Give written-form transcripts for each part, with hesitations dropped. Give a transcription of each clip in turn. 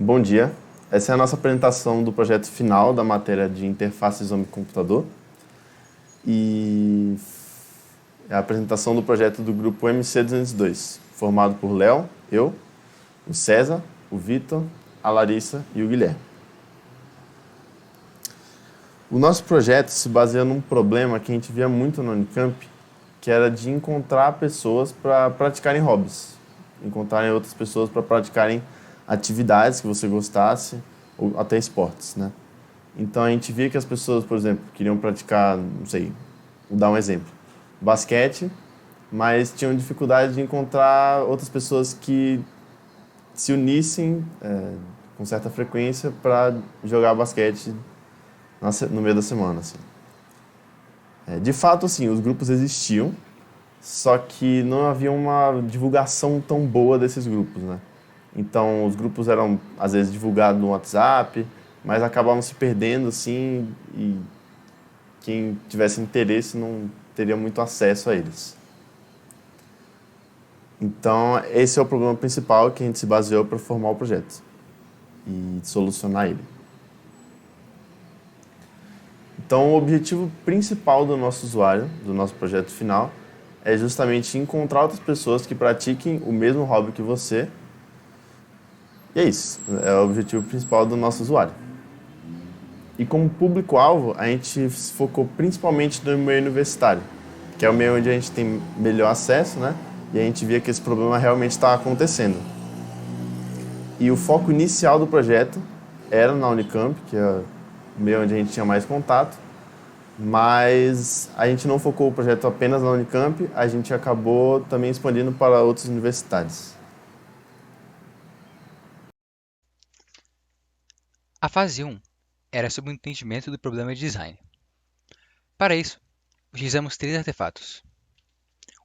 Bom dia. Essa é a nossa apresentação do projeto final da matéria de interfaces homem-computador e é a apresentação do projeto do grupo MC202, formado por Léo, eu, o César, o Vitor, a Larissa e o Guilherme. O nosso projeto se baseia num problema que a gente via muito na Unicamp, que era de encontrar pessoas para praticarem hobbies, encontrarem outras pessoas para praticarem atividades que você gostasse, ou até esportes, né? Então a gente via que as pessoas, por exemplo, queriam praticar, não sei, vou dar um exemplo, basquete, mas tinham dificuldade de encontrar outras pessoas que se unissem com certa frequência para jogar basquete no meio da semana, assim. De fato, assim, os grupos existiam, só que não havia uma divulgação tão boa desses grupos, né? Então, os grupos eram, às vezes, divulgados no WhatsApp, mas acabavam se perdendo, assim, e quem tivesse interesse não teria muito acesso a eles. Então, esse é o problema principal que a gente se baseou para formar o projeto e solucionar ele. Então, o objetivo principal do nosso usuário, do nosso projeto final, é justamente encontrar outras pessoas que pratiquem o mesmo hobby que você. E é isso, é o objetivo principal do nosso usuário. E como público-alvo, a gente se focou principalmente no meio universitário, que é o meio onde a gente tem melhor acesso, né? E a gente via que esse problema realmente estava acontecendo. E o foco inicial do projeto era na Unicamp, que é o meio onde a gente tinha mais contato, mas a gente não focou o projeto apenas na Unicamp, a gente acabou também expandindo para outras universidades. A fase 1 era sobre o entendimento do problema de design. Para isso, utilizamos três artefatos: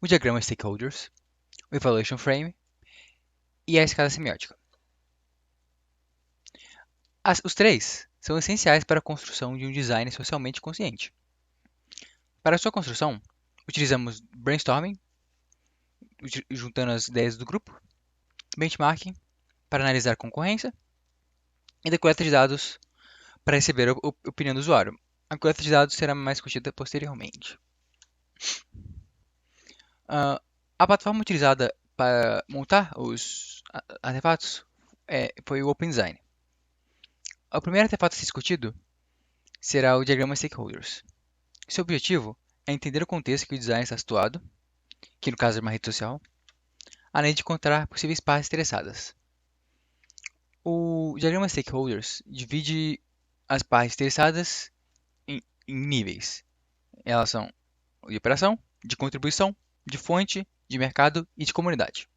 o diagrama Stakeholders, o Evaluation Frame e a escala semiótica. Os três são essenciais para a construção de um design socialmente consciente. Para sua construção, utilizamos brainstorming, juntando as ideias do grupo, benchmarking, para analisar concorrência, e da coleta de dados para receber a opinião do usuário. A coleta de dados será mais discutida posteriormente. A plataforma utilizada para montar os artefatos foi o OpenDesign. O primeiro artefato a ser discutido será o diagrama Stakeholders. Seu objetivo é entender o contexto que o design está situado, que no caso é uma rede social, além de encontrar possíveis partes interessadas. O diagrama Stakeholders divide as partes interessadas em níveis. Elas são de operação, de contribuição, de fonte, de mercado e de comunidade.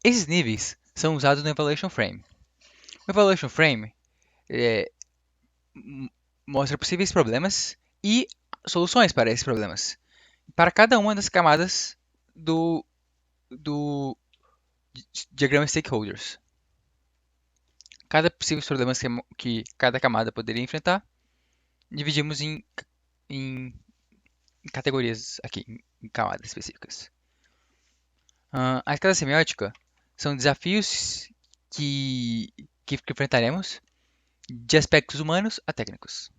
Esses níveis são usados no Evaluation Frame. O Evaluation Frame mostra possíveis problemas e soluções para esses problemas, para cada uma das camadas do diagrama Stakeholders. Cada possível problema que cada camada poderia enfrentar, dividimos em categorias aqui, em camadas específicas. A escala semiótica são desafios que enfrentaremos de aspectos humanos a técnicos.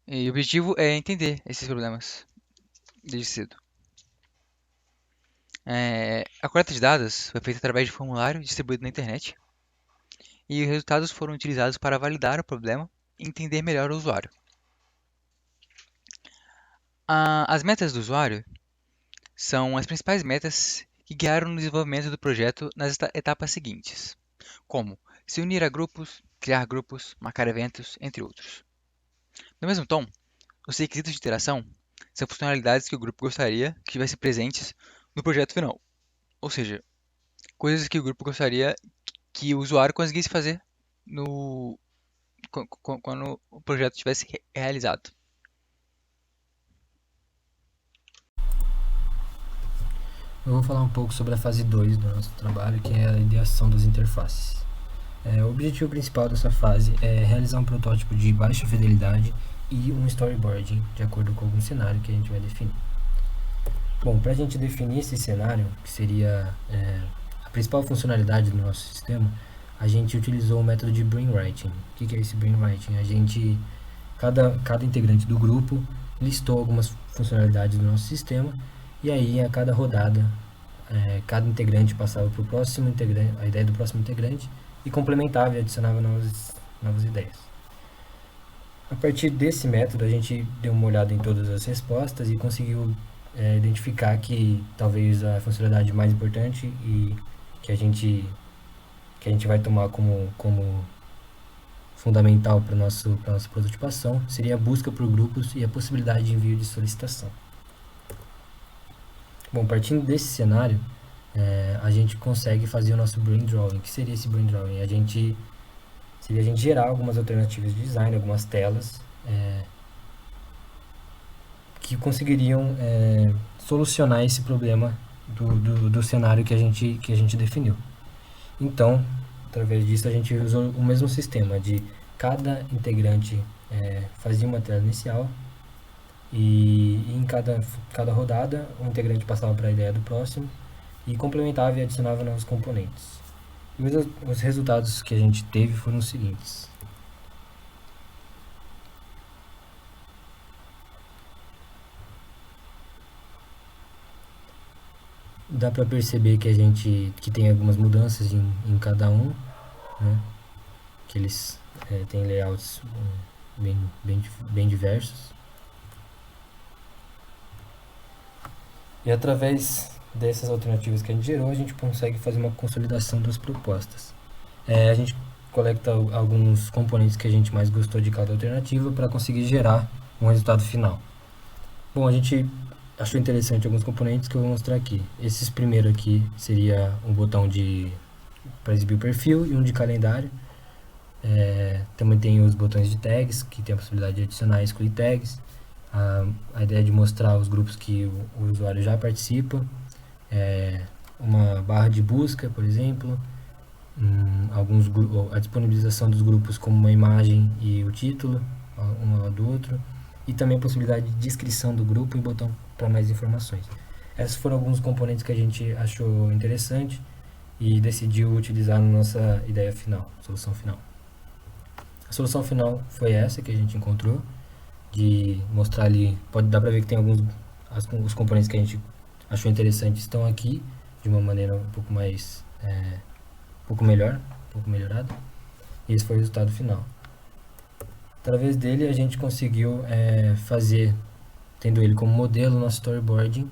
E o objetivo é entender esses problemas desde cedo. A coleta de dados foi feita através de formulário distribuído na internet e os resultados foram utilizados para validar o problema e entender melhor o usuário. As metas do usuário são as principais metas que guiaram no desenvolvimento do projeto nas etapas seguintes, como se unir a grupos, criar grupos, marcar eventos, entre outros. No mesmo tom, os requisitos de interação são funcionalidades que o grupo gostaria que estivessem presentes no projeto final, ou seja, coisas que o grupo gostaria que o usuário conseguisse fazer quando o projeto estivesse realizado. Eu vou falar um pouco sobre a fase 2 do nosso trabalho, que é a ideação das interfaces. O objetivo principal dessa fase é realizar um protótipo de baixa fidelidade e um storyboarding, de acordo com algum cenário que a gente vai definir. Bom, para a gente definir esse cenário, que seria principal funcionalidade do nosso sistema, a gente utilizou o método de brainwriting. O que é esse brainwriting? Cada integrante do grupo listou algumas funcionalidades do nosso sistema, e aí a cada rodada, cada integrante passava para o próximo integrante, a ideia do próximo integrante, e complementava e adicionava novas ideias. A partir desse método, a gente deu uma olhada em todas as respostas e conseguiu identificar que talvez a funcionalidade mais importante e que a gente vai tomar como fundamental para nossa prototipação seria a busca por grupos e a possibilidade de envio de solicitação. Bom, partindo desse cenário, a gente consegue fazer o nosso brain drawing. O que seria esse brain drawing? Seria a gente gerar algumas alternativas de design, algumas telas que conseguiriam solucionar esse problema do cenário que a gente definiu. Então, através disso, a gente usou o mesmo sistema de cada integrante fazia uma tela inicial e em cada rodada o integrante passava para a ideia do próximo e complementava e adicionava novos componentes. E os resultados que a gente teve foram os seguintes. Dá para perceber que tem algumas mudanças em cada um, né? Que eles têm layouts bem diversos. E através dessas alternativas que a gente gerou, a gente consegue fazer uma consolidação das propostas. A gente coleta alguns componentes que a gente mais gostou de cada alternativa para conseguir gerar um resultado final. Bom, a gente achou interessante alguns componentes que eu vou mostrar aqui. Esses primeiro aqui seria um botão para exibir o perfil e um de calendário. Também tem os botões de tags, que tem a possibilidade de adicionar e excluir tags. A ideia de mostrar os grupos que o usuário já participa. Uma barra de busca, por exemplo. A disponibilização dos grupos como uma imagem e o título, um ao lado do outro. E também a possibilidade de descrição do grupo e botão para mais informações. Esses foram alguns componentes que a gente achou interessante e decidiu utilizar na nossa ideia final, solução final. A solução final foi essa que a gente encontrou, de mostrar ali, dar para ver que tem os componentes que a gente achou interessante estão aqui, de uma maneira um pouco melhorada, e esse foi o resultado final. Através dele a gente conseguiu fazer, tendo ele como modelo, nosso storyboarding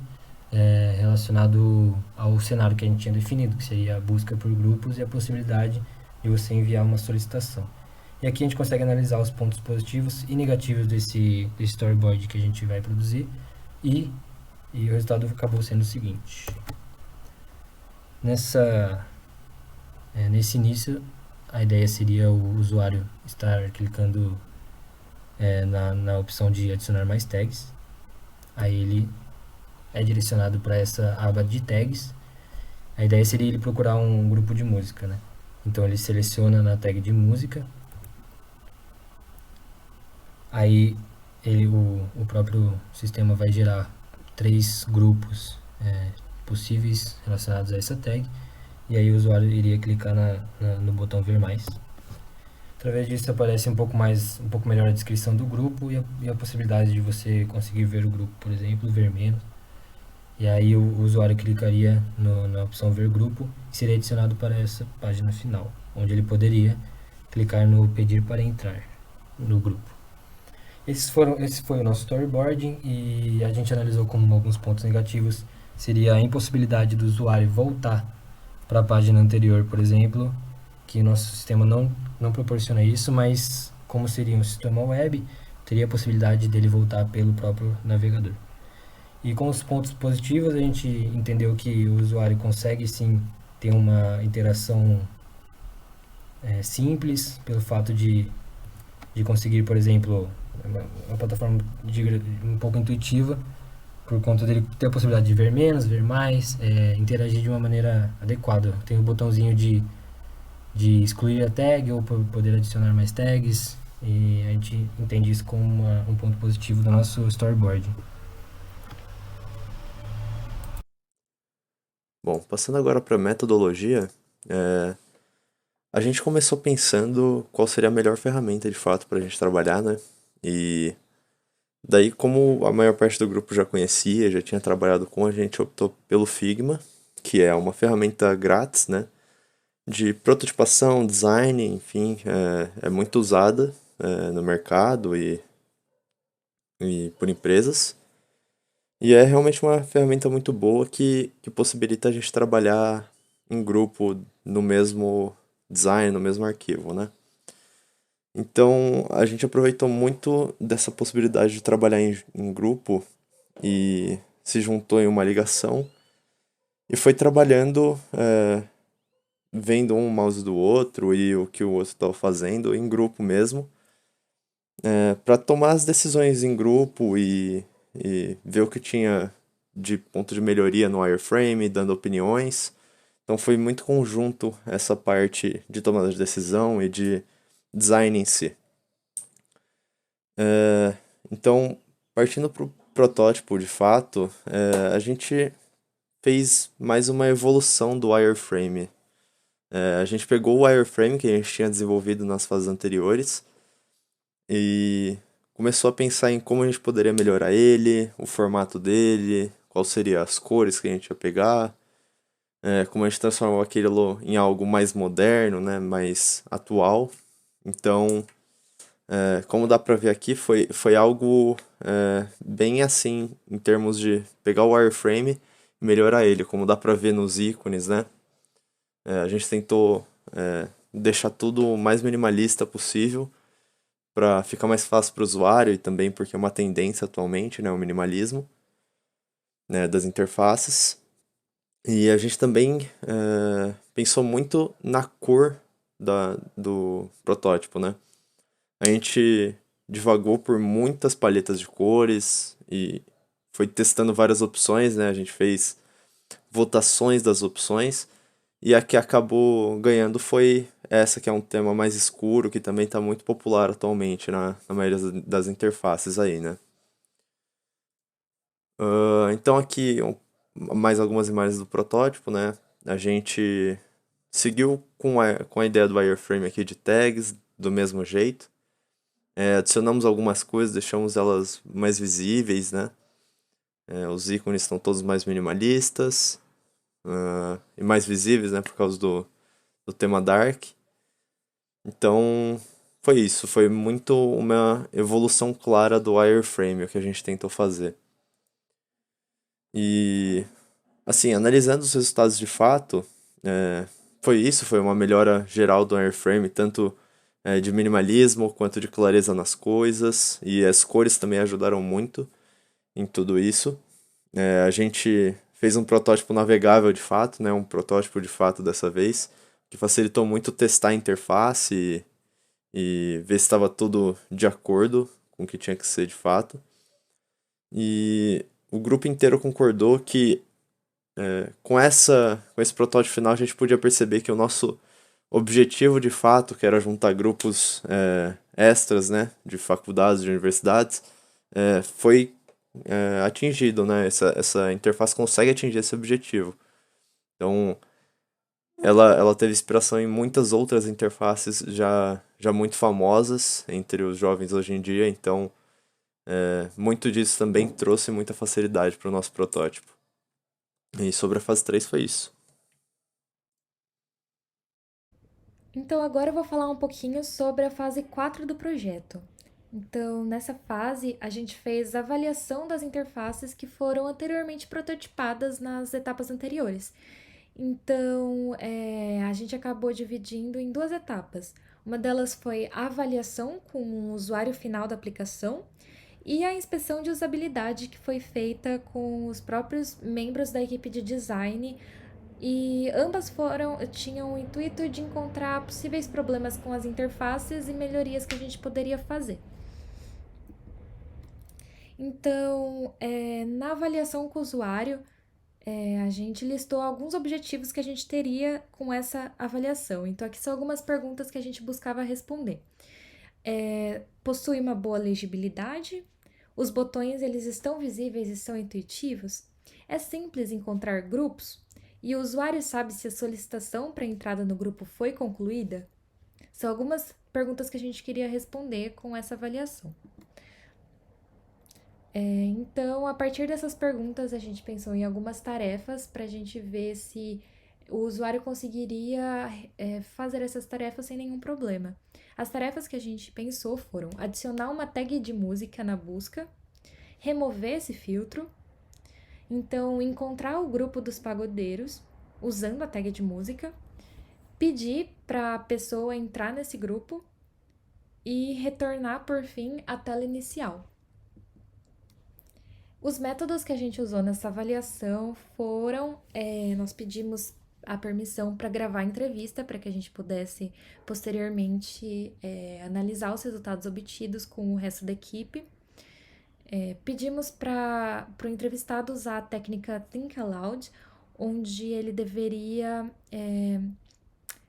relacionado ao cenário que a gente tinha definido, que seria a busca por grupos e a possibilidade de você enviar uma solicitação. E aqui a gente consegue analisar os pontos positivos e negativos desse storyboard que a gente vai produzir e o resultado acabou sendo o seguinte. Nesse início, a ideia seria o usuário estar clicando na opção de adicionar mais tags. Aí ele é direcionado para essa aba de tags. A ideia seria ele procurar um grupo de música, né? Então ele seleciona na tag de música. Aí o próprio sistema vai gerar 3 grupos possíveis relacionados a essa tag. E aí o usuário iria clicar no botão ver mais. Através disso aparece um pouco melhor a descrição do grupo e a possibilidade de você conseguir ver o grupo, por exemplo, ver menos. E aí o usuário clicaria na opção ver grupo e seria adicionado para essa página final, onde ele poderia clicar no pedir para entrar no grupo. Esse foi o nosso storyboarding e a gente analisou como alguns pontos negativos seria a impossibilidade do usuário voltar para a página anterior, por exemplo, que nosso sistema não proporciona isso, mas como seria um sistema web, teria a possibilidade dele voltar pelo próprio navegador. E com os pontos positivos, a gente entendeu que o usuário consegue sim ter uma interação simples, pelo fato de conseguir, por exemplo, uma plataforma um pouco intuitiva, por conta dele ter a possibilidade de ver menos, ver mais, interagir de uma maneira adequada. Tem o botãozinho de excluir a tag ou poder adicionar mais tags, e a gente entende isso como um ponto positivo do nosso storyboard. Bom, passando agora para metodologia, a gente começou pensando qual seria a melhor ferramenta de fato para a gente trabalhar, né? E daí, como a maior parte do grupo já conhecia, já tinha trabalhado com, a gente optou pelo Figma, que é uma ferramenta grátis, né? De prototipação, design, enfim, é muito usada no mercado e por empresas. E é realmente uma ferramenta muito boa que possibilita a gente trabalhar em grupo no mesmo design, no mesmo arquivo, né? Então a gente aproveitou muito dessa possibilidade de trabalhar em grupo e se juntou em uma ligação e foi trabalhando, vendo um mouse do outro e o que o outro estava fazendo em grupo mesmo, para tomar as decisões em grupo e ver o que tinha de ponto de melhoria no wireframe, dando opiniões. Então foi muito conjunto essa parte de tomada de decisão e de design em si. Então, partindo para o protótipo de fato, a gente fez mais uma evolução do wireframe. A gente pegou o wireframe que a gente tinha desenvolvido nas fases anteriores e começou a pensar em como a gente poderia melhorar ele, o formato dele, quais seriam as cores que a gente ia pegar, como a gente transformou aquilo em algo mais moderno, né, mais atual. Então, como dá pra ver aqui, foi algo bem assim, em termos de pegar o wireframe e melhorar ele, como dá pra ver nos ícones, né? A gente tentou deixar tudo o mais minimalista possível para ficar mais fácil para o usuário e também porque é uma tendência atualmente, né, o minimalismo, né, das interfaces. E a gente também pensou muito na cor do protótipo, né? A gente divagou por muitas paletas de cores e foi testando várias opções, né? A gente fez votações das opções e a que acabou ganhando foi essa, que é um tema mais escuro, que também está muito popular atualmente na maioria das interfaces aí, né? Então aqui mais algumas imagens do protótipo, né? A gente seguiu com a ideia do wireframe aqui de tags, do mesmo jeito. Adicionamos algumas coisas, deixamos elas mais visíveis, né? Os ícones estão todos mais minimalistas e mais visíveis, né? Por causa do tema Dark. Então, foi isso. Foi muito uma evolução clara do wireframe, o que a gente tentou fazer. E, assim, analisando os resultados de fato, foi isso. Foi uma melhora geral do wireframe, tanto de minimalismo quanto de clareza nas coisas. E as cores também ajudaram muito em tudo isso. A gente fez um protótipo navegável de fato, né? Um protótipo de fato dessa vez, que facilitou muito testar a interface e ver se estava tudo de acordo com o que tinha que ser de fato. E o grupo inteiro concordou que com esse protótipo final a gente podia perceber que o nosso objetivo de fato, que era juntar grupos extras, né, de faculdades, de universidades, foi atingido, né? Essa interface consegue atingir esse objetivo. Então, ela teve inspiração em muitas outras interfaces já muito famosas entre os jovens hoje em dia, então muito disso também trouxe muita facilidade para o nosso protótipo. E sobre a fase 3 foi isso. Então, agora eu vou falar um pouquinho sobre a fase 4 do projeto. Então, nessa fase, a gente fez a avaliação das interfaces que foram anteriormente prototipadas nas etapas anteriores. Então, a gente acabou dividindo em duas etapas. Uma delas foi a avaliação com o usuário final da aplicação e a inspeção de usabilidade que foi feita com os próprios membros da equipe de design. E ambas tinham o intuito de encontrar possíveis problemas com as interfaces e melhorias que a gente poderia fazer. Então, na avaliação com o usuário, a gente listou alguns objetivos que a gente teria com essa avaliação. Então, aqui são algumas perguntas que a gente buscava responder. Possui uma boa legibilidade? Os botões, eles estão visíveis e são intuitivos? É simples encontrar grupos? E o usuário sabe se a solicitação para entrada no grupo foi concluída? São algumas perguntas que a gente queria responder com essa avaliação. Então, a partir dessas perguntas, a gente pensou em algumas tarefas para a gente ver se o usuário conseguiria fazer essas tarefas sem nenhum problema. As tarefas que a gente pensou foram adicionar uma tag de música na busca, remover esse filtro, então encontrar o grupo dos pagodeiros usando a tag de música, pedir para a pessoa entrar nesse grupo e retornar, por fim, a tela inicial. Os métodos que a gente usou nessa avaliação foram: nós pedimos a permissão para gravar a entrevista, para que a gente pudesse posteriormente analisar os resultados obtidos com o resto da equipe. Pedimos para o entrevistado usar a técnica Think Aloud, onde ele deveria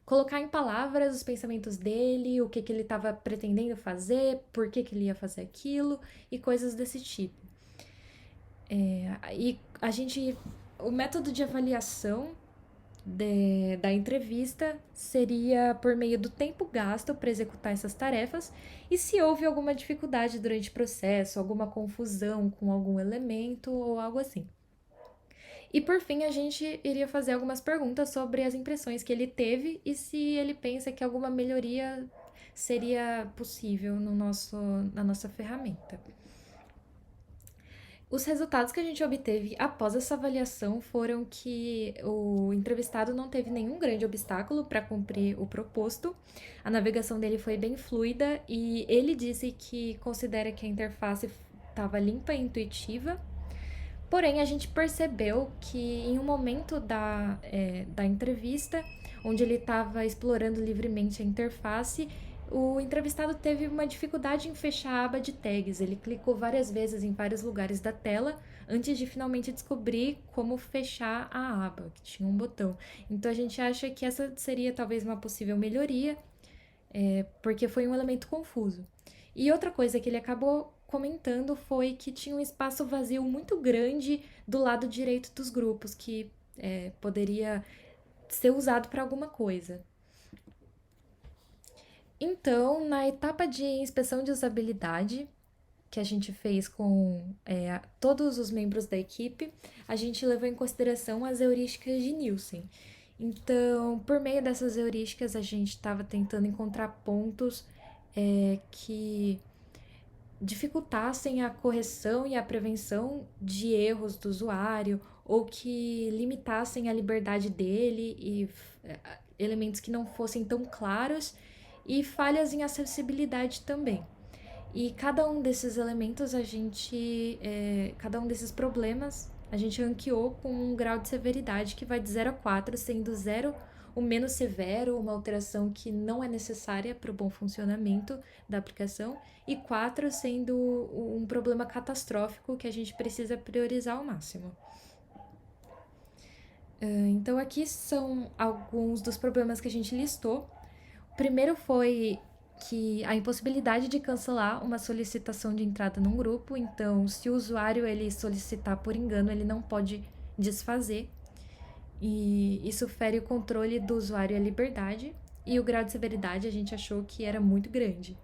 colocar em palavras os pensamentos dele, o que ele estava pretendendo fazer, por que ele ia fazer aquilo e coisas desse tipo. E o método de avaliação da entrevista seria por meio do tempo gasto para executar essas tarefas e se houve alguma dificuldade durante o processo, alguma confusão com algum elemento ou algo assim. E por fim, a gente iria fazer algumas perguntas sobre as impressões que ele teve e se ele pensa que alguma melhoria seria possível na nossa ferramenta. Os resultados que a gente obteve após essa avaliação foram que o entrevistado não teve nenhum grande obstáculo para cumprir o proposto, a navegação dele foi bem fluida e ele disse que considera que a interface estava limpa e intuitiva. Porém, a gente percebeu que em um momento da entrevista, onde ele estava explorando livremente a interface, o entrevistado teve uma dificuldade em fechar a aba de tags. Ele clicou várias vezes em vários lugares da tela antes de finalmente descobrir como fechar a aba, que tinha um botão. Então a gente acha que essa seria talvez uma possível melhoria, porque foi um elemento confuso. E outra coisa que ele acabou comentando foi que tinha um espaço vazio muito grande do lado direito dos grupos, que poderia ser usado para alguma coisa. Então, na etapa de inspeção de usabilidade, que a gente fez com todos os membros da equipe, a gente levou em consideração as heurísticas de Nielsen. Então, por meio dessas heurísticas, a gente estava tentando encontrar pontos que dificultassem a correção e a prevenção de erros do usuário ou que limitassem a liberdade dele e elementos que não fossem tão claros e falhas em acessibilidade também. E cada um desses elementos, cada um desses problemas, a gente ranqueou com um grau de severidade que vai de 0 a 4, sendo 0 o menos severo, uma alteração que não é necessária para o bom funcionamento da aplicação, e 4 sendo um problema catastrófico que a gente precisa priorizar ao máximo. Então, aqui são alguns dos problemas que a gente listou. O primeiro foi que a impossibilidade de cancelar uma solicitação de entrada num grupo. Então, se o usuário ele solicitar por engano, ele não pode desfazer. E isso fere o controle do usuário e a liberdade. E o grau de severidade a gente achou que era muito grande.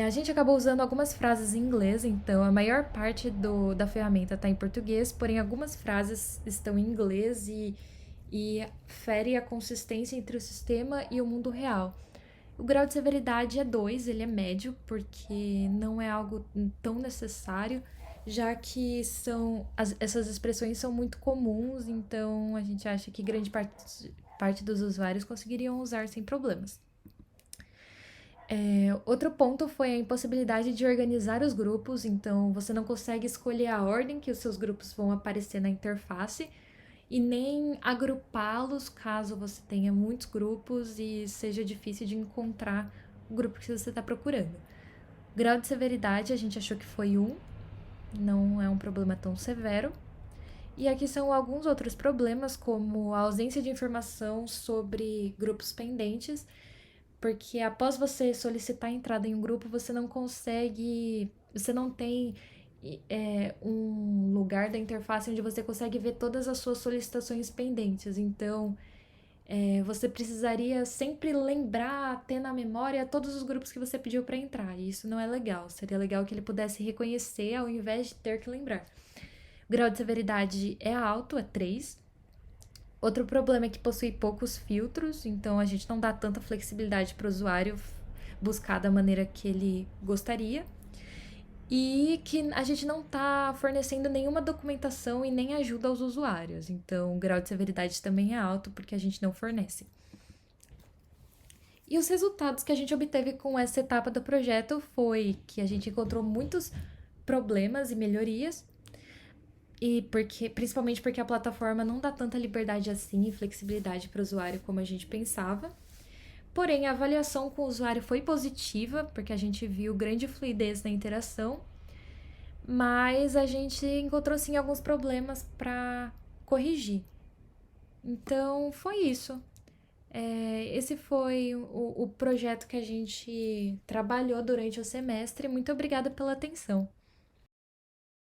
A gente acabou usando algumas frases em inglês, então a maior parte da ferramenta está em português, porém algumas frases estão em inglês e fere a consistência entre o sistema e o mundo real. O grau de severidade é 2, ele é médio, porque não é algo tão necessário, já que essas expressões são muito comuns, então a gente acha que grande parte dos usuários conseguiriam usar sem problemas. Outro ponto foi a impossibilidade de organizar os grupos, então você não consegue escolher a ordem que os seus grupos vão aparecer na interface e nem agrupá-los caso você tenha muitos grupos e seja difícil de encontrar o grupo que você está procurando. Grau de severidade a gente achou que foi 1, não é um problema tão severo. E aqui são alguns outros problemas, como a ausência de informação sobre grupos pendentes, porque após você solicitar a entrada em um grupo, você não tem um lugar da interface onde você consegue ver todas as suas solicitações pendentes. Então, você precisaria sempre lembrar, ter na memória todos os grupos que você pediu para entrar. E isso não é legal. Seria legal que ele pudesse reconhecer ao invés de ter que lembrar. O grau de severidade é alto, é 3. Outro problema é que possui poucos filtros, então a gente não dá tanta flexibilidade para o usuário buscar da maneira que ele gostaria. E que a gente não está fornecendo nenhuma documentação e nem ajuda aos usuários. Então, o grau de severidade também é alto porque a gente não fornece. E os resultados que a gente obteve com essa etapa do projeto foi que a gente encontrou muitos problemas e melhorias, principalmente porque a plataforma não dá tanta liberdade assim e flexibilidade para o usuário como a gente pensava. Porém, a avaliação com o usuário foi positiva, porque a gente viu grande fluidez na interação, mas a gente encontrou sim alguns problemas para corrigir. Então, foi isso. Esse foi o projeto que a gente trabalhou durante o semestre. Muito obrigada pela atenção.